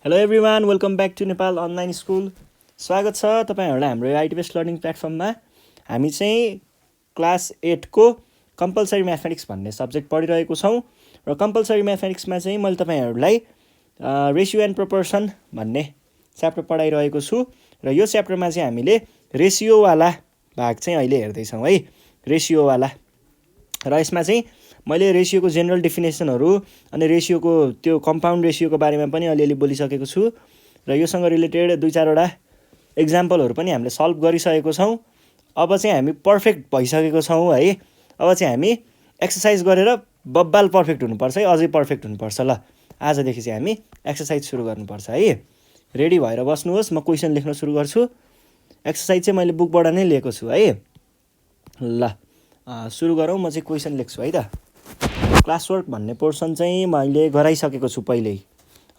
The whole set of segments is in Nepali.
Hello everyone, welcome back to Nepal online school. स्वागत छ तपाईँहरूलाई हाम्रो आइटी बेस्ड लर्निङ प्लेटफर्ममा। हामी चाहिँ क्लास 8को कम्पलसरी म्याथमेटिक्स भन्ने सब्जेक्ट पढिरहेको छौँ र कम्पलसरी म्याथमेटिक्समा चाहिँ मैले तपाईँहरूलाई रेसियो एन्ड प्रोपोर्सन भन्ने च्याप्टर पढाइरहेको छु र यो च्याप्टरमा चाहिँ हामीले रेसियोवाला भाग चाहिँ अहिले हेर्दैछौँ है। रेसियोवाला र यसमा चाहिँ मैले रेसियोको जेनरल डेफिनेसनहरू अनि रेसियोको त्यो कम्पाउन्ड रेसियोको बारेमा पनि अलिअलि बोलिसकेको छु र योसँग रिलेटेड 2-4वटा एक्जाम्पलहरू पनि हामीले सल्भ गरिसकेको छौँ। अब चाहिँ हामी पर्फेक्ट भइसकेको छौँ है। अब चाहिँ हामी एक्सर्साइज गरेर बब्बाल पर्फेक्ट हुनुपर्छ है, अझै पर्फेक्ट हुनुपर्छ। ल आजदेखि चाहिँ हामी एक्सर्साइज सुरु गर्नुपर्छ है। रेडी भएर बस्नुहोस्, म क्वेसन लेख्न सुरु गर्छु। एक्सर्साइज चाहिँ मैले बुकबाट नै लिएको छु है। ल सुरु गरौँ। म चाहिँ क्वेसन लेख्छु है त। क्लासवर्क भन्ने पोर्सन चाहिँ मैले गराइसकेको छु पहिल्यै।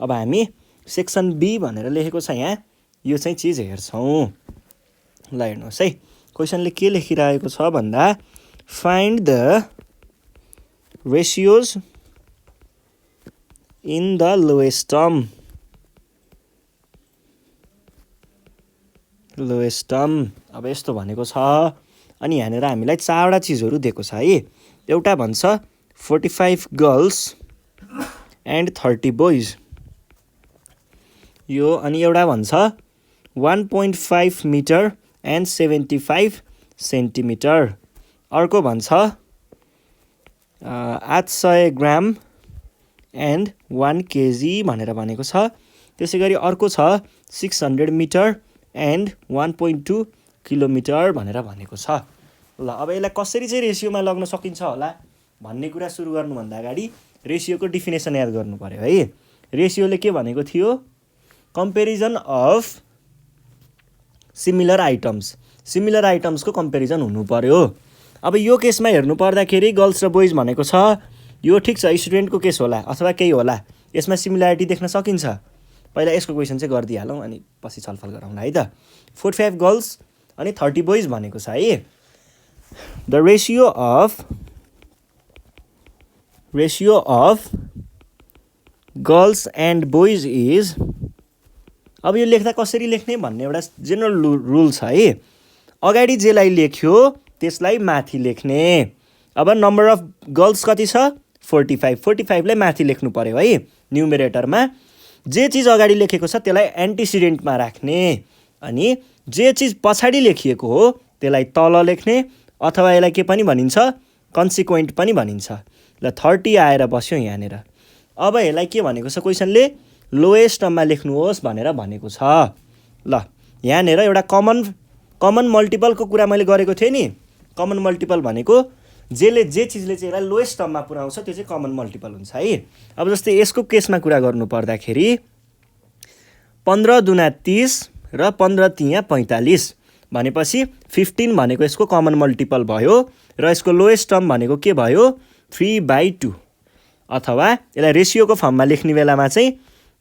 अब हामी सेक्सन बी भनेर लेखेको छ यहाँ, यो चाहिँ चिज हेर्छौँ। ल हेर्नुहोस् है, क्वेसनले के लेखिरहेको छ भन्दा find the ratios in the lowest term. Lowest term अब यस्तो भनेको छ अनि यहाँनिर हामीलाई 4वटा चिजहरू दिएको छ है। एउटा भन्छ 45 गर्ल्स एन्ड 30 बोइज, यो अनि एउटा भन्छ 1.5 मिटर एन्ड 75 सेन्टिमिटर, अर्को भन्छ 800 ग्राम एन्ड 1 केजी भनेर भनेको छ। त्यसै गरी अर्को छ 600 मिटर एन्ड 1.2 किलोमिटर भनेर भनेको छ। ल अब यसलाई कसरी चाहिँ रेसियोमा लग्न सकिन्छ होला भन्ने कुरा सुरु गर्नुभन्दा अगाडि रेसियोको डिफिनेसन याद गर्नु पर्यो है। रेसियोले के भनेको थियो? Comparison of similar items. Similar आइटम्सको कम्पेरिजन हुनु पर्यो। अब यो केसमा हेर्नु पर्दाखेरि गर्ल्स र बोइज भनेको छ, यो ठिक छ स्टुडेन्टको केस होला अथवा केही होला, यसमा सिमिल्यारिटी देख्न सकिन्छ। पहिला यसको क्वेसन चाहिँ गरिदिइहालौँ अनि पछि छलफल गरौँला है त। 45 गर्ल्स अनि 30 बोइज भनेको छ है। The ratio of girls and boys is, अब यो लेख्दा कसरी लेख्ने भन्ने एउटा जेनरल रुल छ है। अगाडि जेलाई लेख्यो त्यसलाई माथि लेख्ने। अब नम्बर अफ गर्ल्स कति छ? 45। 45 लाई माथि लेख्नु पर्यो है न्युमेरेटरमा। जे चिज अगाडि लेखेको छ त्यसलाई एन्टिसिडेन्टमा राख्ने अनि जे चिज पछाडि लेखिएको हो त्यसलाई तल लेख्ने, अथवा यसलाई के पनि भनिन्छ? कन्सिक्वेन्ट पनि भनिन्छ। ल 30 आएर बस्यो यहाँनिर। अब यसलाई के भनेको छ क्वेसनले? लोएस्ट टर्ममा लेख्नुहोस् भनेर भनेको छ। ल यहाँनिर एउटा कमन मल्टिपलको कुरा मैले गरेको थिएँ नि। कमन मल्टिपल भनेको जे चिजले चाहिँ यसलाई लोएस्ट टर्ममा पुऱ्याउँछ त्यो चाहिँ कमन मल्टिपल हुन्छ है। अब जस्तै यसको केसमा कुरा गर्नु पर्दाखेरि 15 दुना 30 र 15 तिया 45 भनेपछि 15 भनेको यसको कमन मल्टिपल भयो र यसको लोएस्ट टर्म भनेको के भयो? 3/2, अथवा यसलाई रेसियोको फर्ममा लेख्ने बेलामा चाहिँ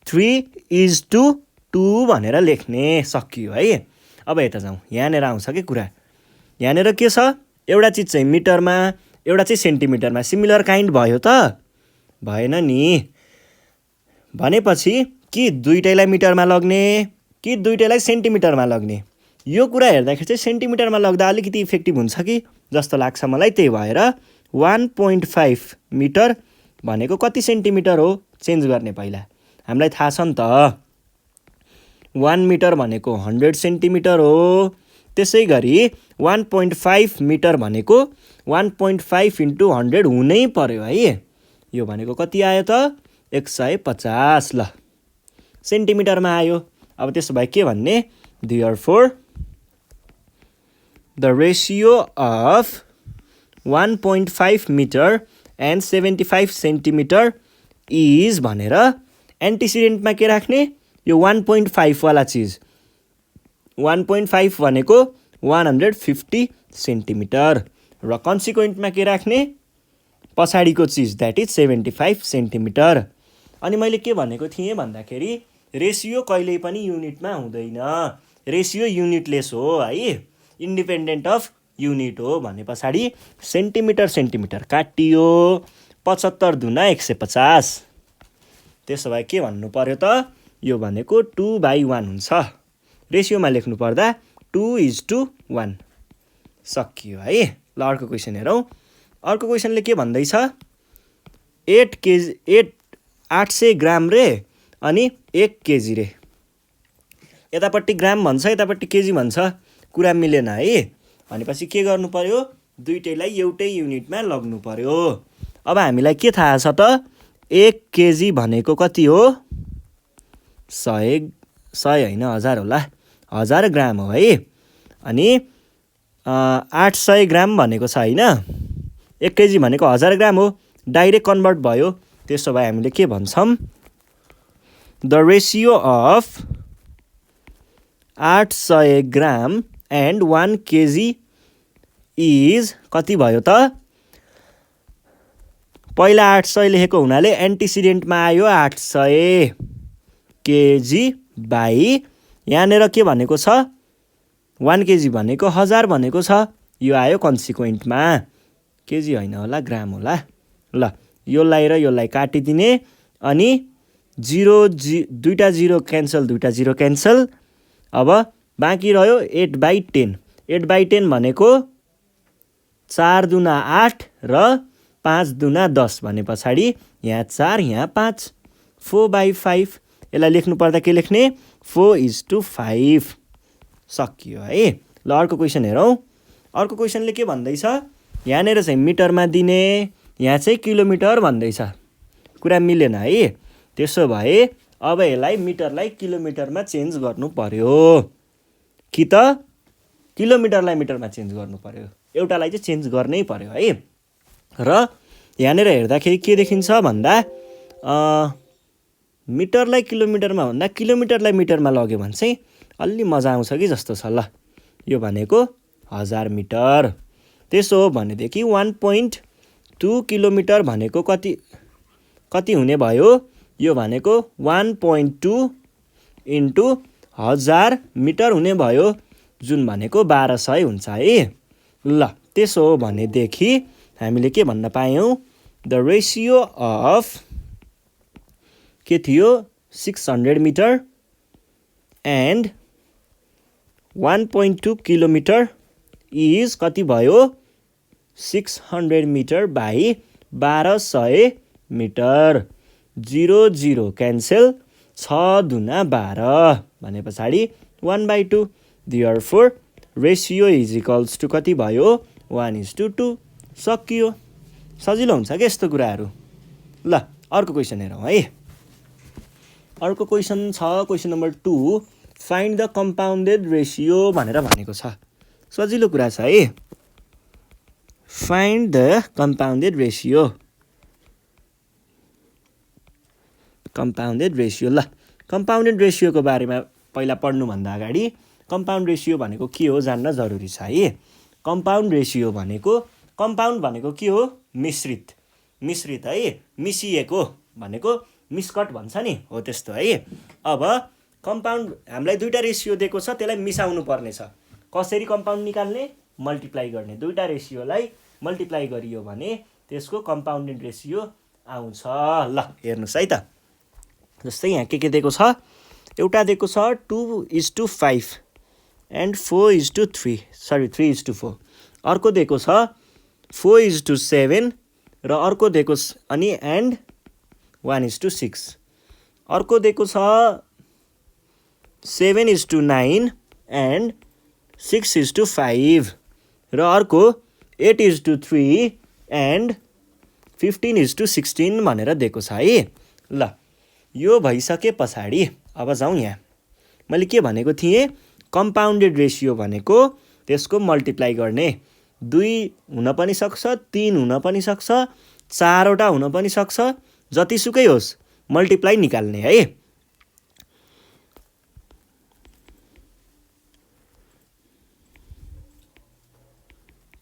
3:2 भनेर लेख्ने सकियो है। अब यता जाउँ, यहाँनिर आउँछ कि कुरा। यहाँनिर के छ? एउटा चिज चाहिँ मिटरमा, एउटा चाहिँ सेन्टिमिटरमा। सिमिलर काइन्ड भयो त? भएन नि। भनेपछि कि दुइटैलाई मिटरमा लग्ने कि दुइटैलाई सेन्टिमिटरमा लग्ने? यो कुरा हेर्दाखेरि चाहिँ सेन्टिमिटरमा लग्दा अलिकति इफेक्टिभ हुन्छ कि जस्तो लाग्छ मलाई। त्यही भएर 1.5 मिटर भनेको कति सेन्टिमिटर हो चेन्ज गर्ने। पहिला हामीलाई थाहा छ नि त 1 मिटर भनेको 100 सेन्टिमिटर हो। त्यसै गरी 1.5 मिटर भनेको 1.5 × 100 हुनै पर्यो है। यो भनेको कति आयो त? 150। ल सेन्टिमिटरमा आयो। अब त्यसो भए के भन्ने? Therefore the ratio of 1.5 metre and 75 centimetre is भनेर एन्टिसिडेन्टमा के राख्ने? यो 1.5 वाला चिज। 1.5 भनेको 150 सेन्टिमिटर र कन्सिक्वेन्टमा के राख्ने? पछाडिको चिज, द्याट इज 75 सेन्टिमिटर। अनि मैले के भनेको थिएँ भन्दाखेरि रेसियो कहिल्यै पनि युनिटमा हुँदैन। रेसियो युनिटलेस हो है, इन्डिपेन्डेन्ट अफ युनिट हो भने पछाडि सेन्टिमिटर काटियो। 75 दुना 150। त्यसो भए के भन्नु पर्यो त? यो भनेको 2/1 हुन्छ। रेसियोमा लेख्नु पर्दा 2:1 सकियो है। ल अर्को क्वेसन हेरौँ। अर्को क्वेसनले के भन्दैछ, 800 ग्राम रे अनि 1 केजी रे। यतापट्टि ग्राम भन्छ, यतापट्टि केजी भन्छ, कुरा मिलेन है। भनेपछि के गर्नु पर्यो, दुइटैलाई एउटै युनिटमा लग्नु पर्यो। अब हामीलाई के थाहा छ त, 1 केजी भनेको कति हो, 100 होइन 1000 होला, 1000 ग्राम हो है। अनि 800 ग्राम भनेको छ होइन, 1 केजी भनेको 1000 ग्राम हो, डाइरेक्ट कन्भर्ट भयो। त्यसो भए हामीले के भन्छौँ, the ratio of 800 gram and 1 KG is कति भयो त, पहिला 800 लेखेको हुनाले एन्टिसिडेन्टमा आयो 800 केजी बाई, यहाँनिर के भनेको छ, 1 केजी भनेको 1000 भनेको छ, यो आयो कन्सिक्वेन्टमा, केजी होइन होला, ग्राम होला। ल योलाई र योलाई काटिदिने, अनि दुईटा जिरो क्यान्सल, दुईटा जिरो क्यान्सल। अब बाँकी रह्यो 8/10। 8/10 भनेको 4 दुना 8 र 5 दुना 10 भने पछाडि यहाँ 4 यहाँ 5, 4/5। यसलाई लेख्नु पर्दा के लेख्ने, 4:5 सकियो है। ल अर्को क्वेसन हेरौँ। अर्को क्वेसनले के भन्दैछ, यहाँनिर चाहिँ मिटरमा दिने, यहाँ चाहिँ किलोमिटर भन्दैछ, कुरा मिलेन है। त्यसो भए अब यसलाई मिटरलाई किलोमिटरमा चेन्ज गर्नु पर्यो, कि त किलोमिटरलाई मिटरमा चेन्ज गर्नु पर्यो, एउटालाई चाहिँ चेन्ज गर्नै पर्यो है। र यहाँनिर हेर्दाखेरि के देखिन्छ भन्दा, मिटरलाई किलोमिटरमा भन्दा किलोमिटरलाई मिटरमा लग्यो भने चाहिँ अलि मजा आउँछ कि जस्तो छ। ल यो भनेको 1000 मिटर। त्यसो हो भनेदेखि 1.2 किलोमिटर भनेको कति हुने भयो, यो भनेको 1.2 इन्टु 1000 मिटर हुने भयो, जुन भनेको 1200 हुन्छ है। ल त्यसो हो भनेदेखि हामीले के भन्न पायौँ, द रेसियो अफ के थियो, 600 मिटर एन्ड 1.2 किलोमिटर इज कति भयो, 600 मिटर बाई 1200 मिटर। 0 क्यान्सल, 6 दुना 12 भने पछाडि 1/2। Therefore ratio is equals to कति भयो, 1:2 सकियो। सजिलो हुन्छ क्या यस्तो कुराहरू। ल अर्को क्वेसन हेरौँ है। अर्को क्वेसन छ, question number 2, find the compounded ratio भनेर भनेको छ। सजिलो कुरा छ है। Find the compounded ratio. Compounded ratio, ल कम्पाउन्डेड रेसियोको बारेमा पहिला पढ्नुभन्दा अगाडि कम्पाउन्ड रेसियो भनेको के हो जान्न जरुरी छ है। कम्पाउन्ड रेसियो भनेको, कम्पाउन्ड भनेको के हो, मिश्रित है, मिसिएको भनेको मिस्कट भन्छ नि, हो त्यस्तो है। अब कम्पाउन्ड हामीलाई दुईटा रेसियो दिएको छ, त्यसलाई मिसाउनु पर्ने छ। कसरी कम्पाउन्ड निकाल्ने, मल्टिप्लाई गर्ने, दुईटा रेसियोलाई मल्टिप्लाई गरियो भने त्यसको कम्पाउन्डेड रेसियो आउँछ। ल हेर्नुहोस् है त, जस्तै यहाँ के दिएको छ, एउटा दिएको छ 2:5 एन्ड 4:3, 3:4। अर्को दिएको छ 4:7 र अर्को दिएको अनि एन्ड 1:6। अर्को दिएको छ 7:9 एन्ड 6:5 र अर्को 8:3 एन्ड 15:16 भनेर दिएको छ है। ल यो भइसके पछाडि अब जाउँ यहाँ। मैले के भनेको थिएँ, कम्पाउन्डेड रेसियो भनेको त्यसको मल्टिप्लाई गर्ने, 2 हुन पनि सक्छ, 3 हुन पनि सक्छ, 4वटा हुन पनि सक्छ, जतिसुकै होस् मल्टिप्लाई निकाल्ने है।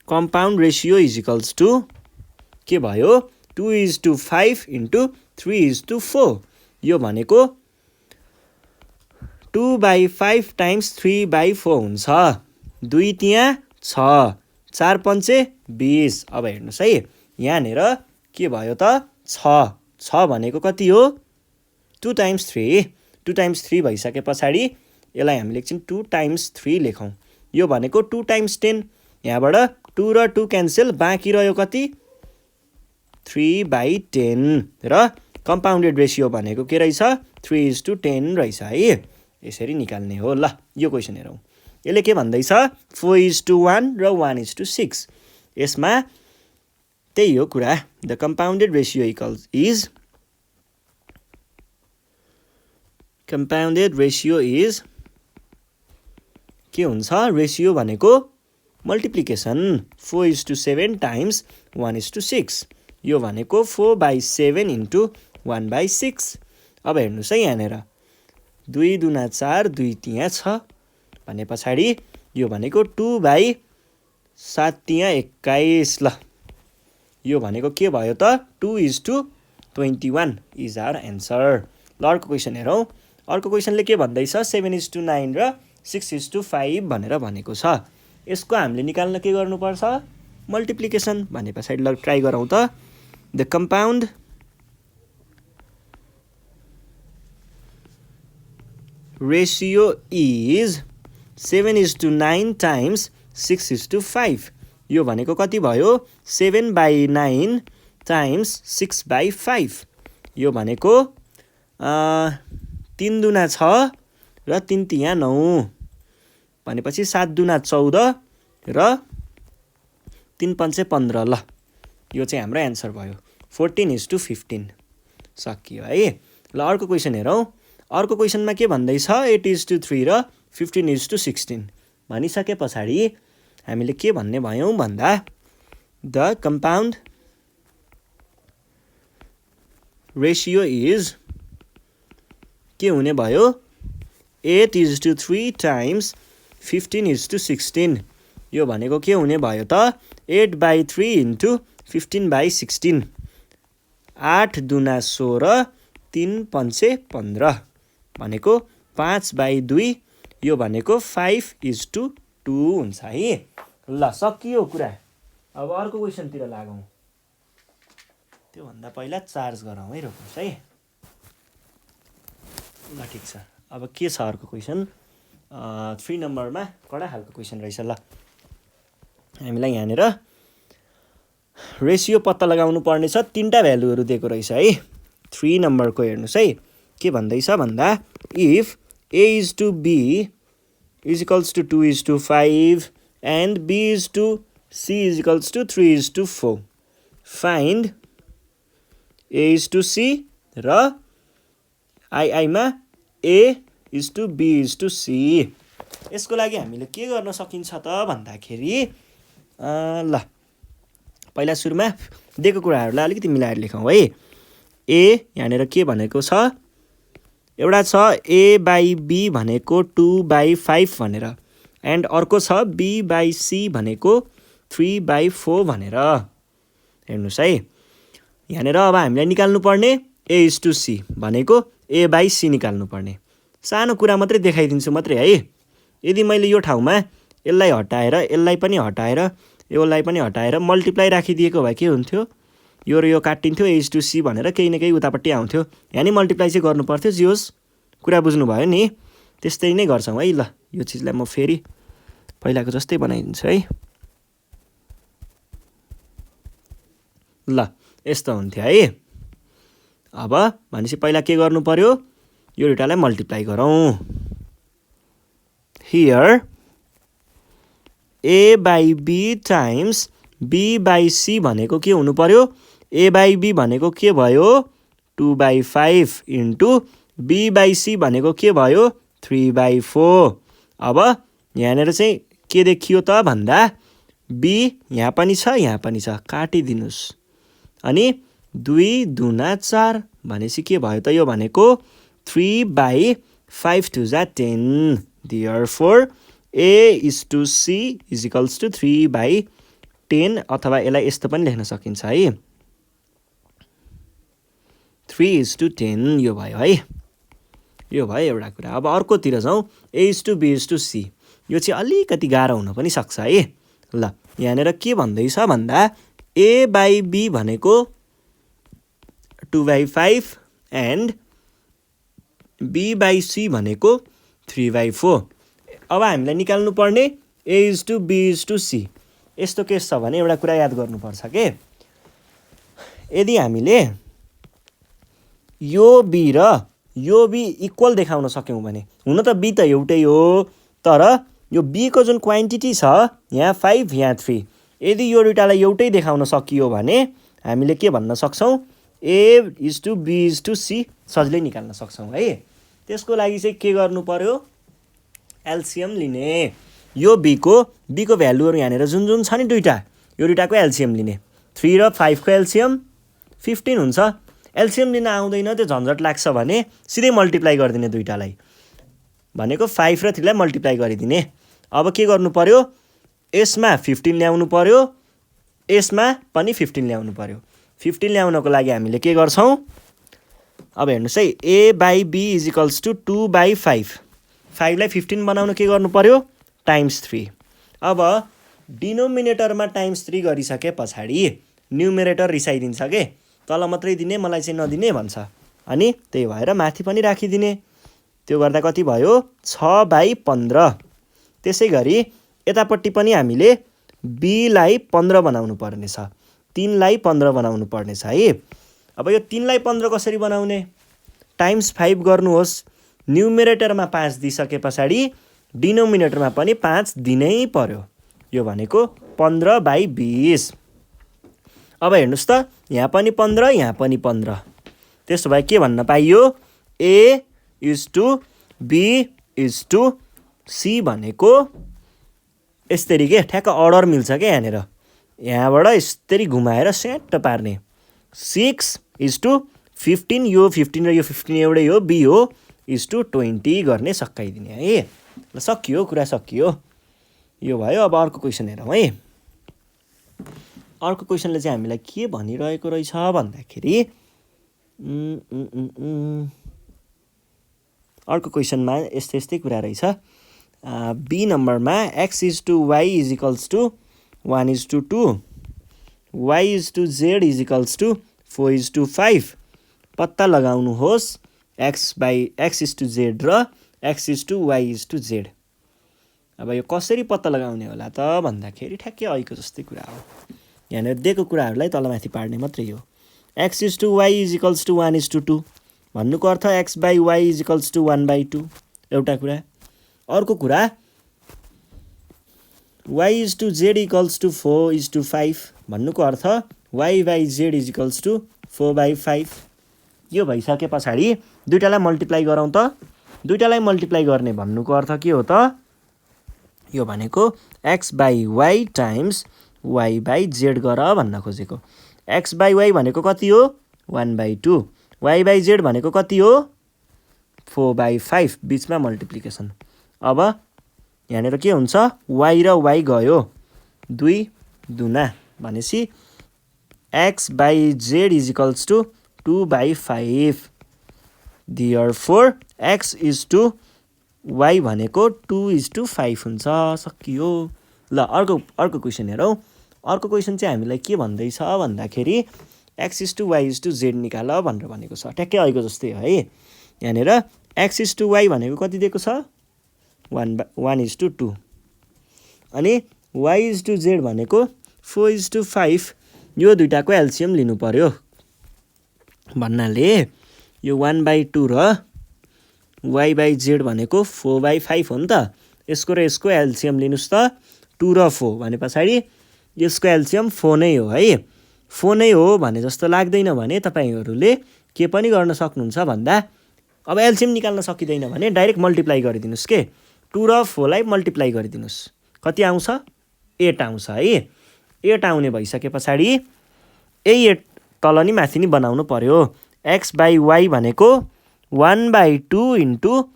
Compound ratio is equals to के भयो, 2:5 इन्टु 3:4। यो भनेको 2/5 टाइम्स 3/4 हुन्छ। 2 त्यहाँ 6, 4 पञ्चे 20। अब हेर्नुहोस् है, यहाँनिर के भयो त, 6 भनेको कति हो, 2 टाइम्स 3, 2 टाइम्स 3 भइसके पछाडि यसलाई हामी लेख्छौँ 2 टाइम्स 3 लेखौँ। यो भनेको 2 टाइम्स 10, यहाँबाट 2 र 2 क्यान्सल, बाँकी रह्यो कति 3/10 र कम्पाउन्डेड रेसियो भनेको के रहेछ 3:10 रहेछ है। यसरी निकाल्ने हो। ल यो क्वेसन हेरौँ। यसले के भन्दैछ 4:1 र 1:6। यसमा त्यही हो कुरा, द कम्पाउन्डेड रेसियो इज के हुन्छ, रेसियो भनेको मल्टिप्लिकेसन 4:7 टाइम्स 1:6। यो भनेको 4/7 इन्टु 1/6। अब हेर्नुहोस् है यहाँनिर 2 दुना 4, 2 तिया 6 भने पछाडि यो भनेको 2/7 तिया 21। ल यो भनेको के भयो त 2:21 इज आवर एन्सर। ल अर्को क्वेसन हेरौँ। अर्को क्वेसनले के भन्दैछ 7:9 र 6:5 भनेर भनेको छ। यसको हामीले निकाल्न के गर्नुपर्छ मल्टिप्लिकेसन भने पछाडि ल ट्राई गरौँ त। The compound ratio is 7:9 times 6:5। यो भनेको कति भयो 7/9 टाइम्स 6/5। यो भनेको 3 दुना 6 र 3 तिया 9 भनेपछि 7 दुना 14 र 3 पंचे 15। ल यो चाहिँ हाम्रो एन्सर भयो 14:15 सकियो है। ल अर्को क्वेसन हेरौँ। अर्को क्वेसनमा के भन्दैछ 8:3 र 15:16 भनिसके पछाडि हामीले के भन्ने भयौँ भन्दा द कम्पाउन्ड रेसियो इज के हुने भयो 8:3 टाइम्स 15:16। यो भनेको के हुने भयो त 8/3 इन्टु 15/16। 8 दुना 16, 3 पंचे 15 भनेको 5/2। यो भनेको 5:2 हुन्छ है। ल सकियो कुरा। अब अर्को क्वेसनतिर लागौँ। त्योभन्दा पहिला चार्ज गरौँ है, रोक्नुहोस् है। ल ठिक छ। अब के छ अर्को क्वेसन 3 नम्बरमा कडा खालको क्वेसन रहेछ। ल हामीलाई यहाँनिर रेसियो पत्ता लगाउनु पर्ने छ। 3टा भ्यालुहरू दिएको रहेछ है। 3 नम्बरको हेर्नुहोस् है के भन्दैछ भन्दा if A:B = 2:5 and B:C = 3:4 find A:C र मा A:B:C। यसको लागि हामीले के गर्न सकिन्छ त भन्दाखेरि ल पहिला सुरुमा दिएको कुराहरूलाई अलिकति मिलाएर लेखौँ है। ए यहाँनिर के भनेको छ एउटा छ A/B भनेको 2/5 भनेर एन्ड अर्को छ B/C भनेको 3/4 भनेर। हेर्नुहोस् है यहाँनिर अब हामीलाई निकाल्नु पर्ने A:C भनेको A/C निकाल्नु पर्ने। सानो कुरा मात्रै देखाइदिन्छु मात्रै है। यदि मैले यो ठाउँमा यसलाई हटाएर यसलाई पनि हटाएर यसलाई पनि हटाएर मल्टिप्लाई राखिदिएको भए के हुन्थ्यो यो र यो काटिन्थ्यो A:C भनेर केही न केही उतापट्टि आउँथ्यो। यहाँ नि मल्टिप्लाई चाहिँ गर्नु पर्थ्यो। जे होस् कुरा बुझ्नुभयो नि। त्यस्तै नै गर्छौँ है। ल यो चिजलाई म फेरि पहिलाको जस्तै बनाइदिन्छु है। ल यस्तो हुन्थ्यो है। अब भनेपछि पहिला के गर्नु पर्यो यो दुईटालाई मल्टिप्लाई गरौँ। हियर A/B टाइम्स B/C भनेको के हुनु पर्यो A/B भनेको के भयो 2/5 इन्टु B/C भनेको के भयो 3/4। अब यहाँनिर चाहिँ के देखियो त भन्दा B यहाँ पनि छ यहाँ पनि छ काटिदिनुस्। अनि 2 दुना 4 भनेपछि के भयो त यो भनेको 3/5 2 जा 10। Therefore A:C = 3/10 अथवा यसलाई यस्तो पनि लेख्न सकिन्छ है 3:10 यो भयो है। यो भयो एउटा कुरा। अब अर्कोतिर जाउँ A:B:C। यो चाहिँ अलिकति गाह्रो हुन पनि सक्छ है। ल यहाँनिर के भन्दैछ भन्दा A/B भनेको 2/5 एन्ड B/C भनेको 3/4। अब हामीलाई निकाल्नु पर्ने A:B:C। यस्तो केस छ भने एउटा कुरा याद गर्नुपर्छ के, यदि हामीले यो B र यो B इक्वल देखाउन सक्यौँ भने, हुन त B त एउटै हो, तर यो B को जुन क्वान्टिटी छ यहाँ 5 यहाँ 3, यदि यो दुइटालाई एउटै देखाउन सकियो भने हामीले के भन्न सक्छौँ, A:B:C सजिलै निकाल्न सक्छौँ है। त्यसको लागि चाहिँ के गर्नु पर्यो, एलसिएम लिने। यो B को भ्यालुहरू यहाँनिर जुन जुन छ नि दुइटा, यो दुइटाको एलसिएम लिने। 3 र 5 को एलसिएम 15 हुन्छ। एलसिएम लिन आउँदैन त्यो झन्झट लाग्छ भने सिधै मल्टिप्लाई गरिदिने दुइटालाई, भनेको 5 र 3 लाई मल्टिप्लाई गरिदिने। अब के गर्नु पर्यो, यसमा 15 ल्याउनु पर्यो, यसमा पनि 15 ल्याउनु पर्यो। 15 ल्याउनको लागि हामीले के गर्छौँ, अब हेर्नुहोस् है, A/B = 2/5। 5 लाई 15 बनाउन के गर्नु पर्यो, ×3। अब डिनोमिनेटरमा ×3 गरिसके पछाडि न्युमेरेटर रिसाइदिन्छ के, तल मात्रै दिने मलाई चाहिँ नदिने भन्छ, अनि त्यही भएर माथि पनि राखिदिने। त्यो गर्दा कति भयो, 6/15। त्यसै गरी यतापट्टि पनि हामीले B लाई 15 बनाउनु पर्नेछ, 3 लाई 15 बनाउनु पर्नेछ है। अब यो 3 लाई 15 कसरी बनाउने, ×5 गर्नुहोस्। न्युमेरेटरमा 5 दिइसके पछाडि डिनोमिनेटरमा पनि 5 दिनै पर्यो। यो भनेको 15/20। अब हेर्नुहोस् त, यहाँ पनि 15 यहाँ पनि 15। त्यसो भए के भन्न पाइयो, A:B:C भनेको यसरी के ठ्याक्क अर्डर मिल्छ क्या यहाँनिर, यहाँबाट यसरी घुमाएर स्याट पार्ने। 6:15, यो 15 र यो 15 एउटै हो, B हो, /20 गर्ने सकाइदिने है। ल सकियो, कुरा सकियो। यो भयो। अब अर्को क्वेसन हेरौँ है। अर्को क्वेसनले चाहिँ हामीलाई के भनिरहेको रहेछ भन्दाखेरि, अर्को क्वेसनमा यस्तै कुरा रहेछ। B नम्बरमा x/y = 1:2, y/z = 4:5 पत्ता लगाउनुहोस् x/z र x/y/z। अब यो कसरी पत्ता लगाउने होला त भन्दाखेरि ठ्याक्कै अहिलेको जस्तै कुरा हो, यहाँनिर दिएको कुराहरूलाई तलमाथि पार्ने मात्रै हो। x/y = 1:2 भन्नुको अर्थ x/y = 1/2 एउटा कुरा। अर्को कुरा y/z = 4:5 भन्नुको अर्थ y/z = 4/5। यो भइसके पछाडि दुइटालाई मल्टिप्लाई गरौँ त, दुइटालाई मल्टिप्लाई गर्ने भन्नुको अर्थ के हो त, यो भनेको x/y × y/z गर भन्न खोजेको। x/y भनेको कति हो, 1/2, y/z भनेको कति हो, 4/5, बिचमा मल्टिप्लिकेसन। अब यहाँनिर के हुन्छ, y र y गयो, 2 दुना भनेपछि x/z = 2/5। Therefore x/y भनेको 2:5 हुन्छ। सकियो। ल अर्को क्वेसन हेरौँ। अर्को क्वेसन चाहिँ हामीलाई के भन्दैछ भन्दाखेरि x/y/z निकाल भनेर भनेको छ, ट्याक्कै अहिलेको जस्तै है। यहाँनिर x/y भनेको कति दिएको छ, 1:2, अनि y/z भनेको 4:5। यो दुइटाको एलसिएम लिनु पर्यो भन्नाले यो 1/2 र y/z भनेको 4/5 हो नि त। यसको र यसको एलसिएम लिनुहोस् त, 2 र 4 भने पछाडि यसको एलसिएम 4 नै हो है। 4 नै हो भने जस्तो लाग्दैन भने तपाईँहरूले के पनि गर्न सक्नुहुन्छ भन्दा, अब एलसिएम निकाल्न सकिँदैन भने डाइरेक्ट मल्टिप्लाई गरिदिनुहोस् के, 2 र 4 लाई मल्टिप्लाई गरिदिनुहोस्, कति आउँछ, 8 आउँछ है। 8 आउने भइसके पछाडि यही 8 तल नि माथि नि बनाउनु पर्यो। x/y भनेको 1/2 इन्टु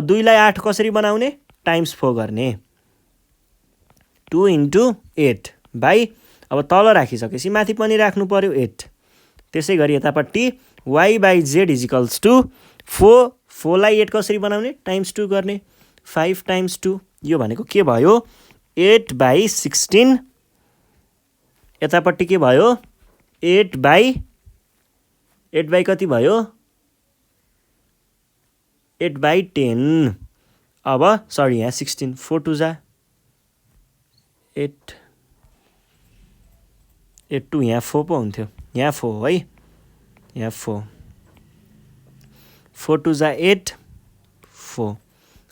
2 लाई 8 कसरी बनाउने, ×4 गर्ने, 2 × 8 बाई, अब तल राखिसकेपछि माथि पनि राख्नु पर्यो 8। त्यसै गरी यतापट्टि y/z = 4, 4 लाई 8 कसरी बनाउने, ×2 गर्ने, 5 × 2, यो भनेको के भयो, 8/16। यतापट्टि के भयो, 8 बाई कति भयो, 8/10 अब सरी यहाँ 16 4 2 जा 8 8 2 यहाँ 4 पो हुन्थ्यो यहाँ 4 है यहाँ 4 4 2 जा 8 4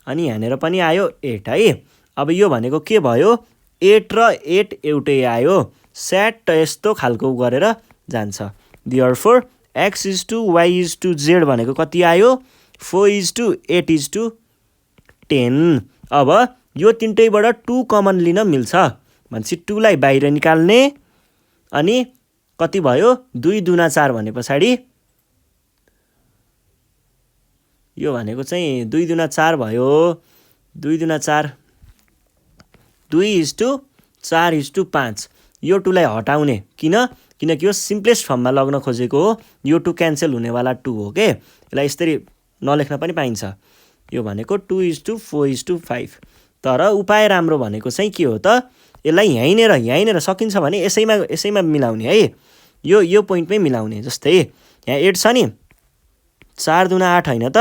अनि यहाँनिर पनि आयो 8 है अब यो भनेको के भयो 8 र 8 एउटै आयो स्याट यस्तो खालको गरेर जान्छ therefore x is to y is to z भनेको कति आयो 4 is to 8 is to 10 अब यो तीनटैबाट 2 कमन लिन मिल्छ भनेपछि 2 लाई बाहिर निकाल्ने अनि कति भयो 2 दुना 4 भने पछाडी यो भनेको चाहिँ 2 दुना 4 भयो 2 दुना 4 2 is to 4 is to 5 यो 2 लाई हटाउने किनकि यो सिम्पलेस्ट फर्ममा लग्न खोजेको हो यो 2 क्यान्सल हुनेवाला 2 हो के यसलाई यसरी नलेख्न पनि पाइन्छ यो भनेको 2 is to 4 is to 5 तर उपाय राम्रो भनेको चाहिँ के हो त यसलाई यहीँनेर सकिन्छ भने यसैमा मिलाउने है यो पोइन्टमै मिलाउने जस्तै यहाँ 8 छ नि 4 दुना 8 हैन त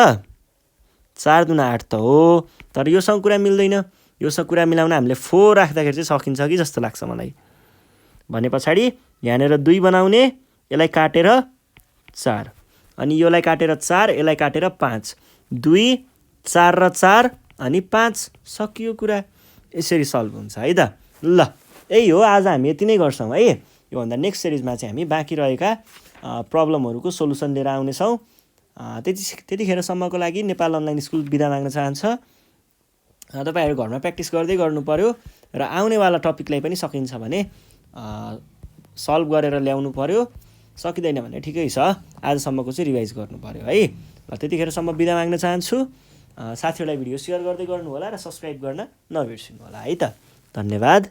4 दुना 8 त हो तर योसँग कुरा मिल्दैन योसँग कुरा मिलाउन हामीले 4 राख्दाखेरि चाहिँ सकिन्छ कि जस्तो लाग्छ मलाई भने पछाडी यहाँनेर 2 बनाउने यसलाई काटेर 4 अनि योलाई काटेर 4 यसलाई काटेर 5 2 4 र 4 अनि 5 सकियो कुरा यसरी सल्भ हुन्छ है त ल यही हो आज हामी यति नै गर्छौं है योभन्दा नेक्स्ट सिरिजमा चाहिँ हामी बाँकी रहेका प्रब्लमहरुको सोलुसन लिएर आउनेछौं त्यतिखेरसम्मको लागि नेपाल अनलाइन स्कुल बिदा माग्न चाहन्छ तपाईहरु घरमा प्र्याक्टिस गर्दै गर्नु पर्यो र आउनेवाला टपिकलाई पनि सकिन्छ भने सल्भ गरेर ल्याउनु पर्यो सकिदैन भने ठिकै छ आजसम्मको चाहिँ रिभाइज गर्नु पर्यो है ल त्यतिखेरसम्म बिदा माग्न चाहन्छु साथीहरुलाई भिडियो शेयर गर्दै गर्नु होला र सब्स्क्राइब गर्न नबिर्सिनु होला है त धन्यवाद।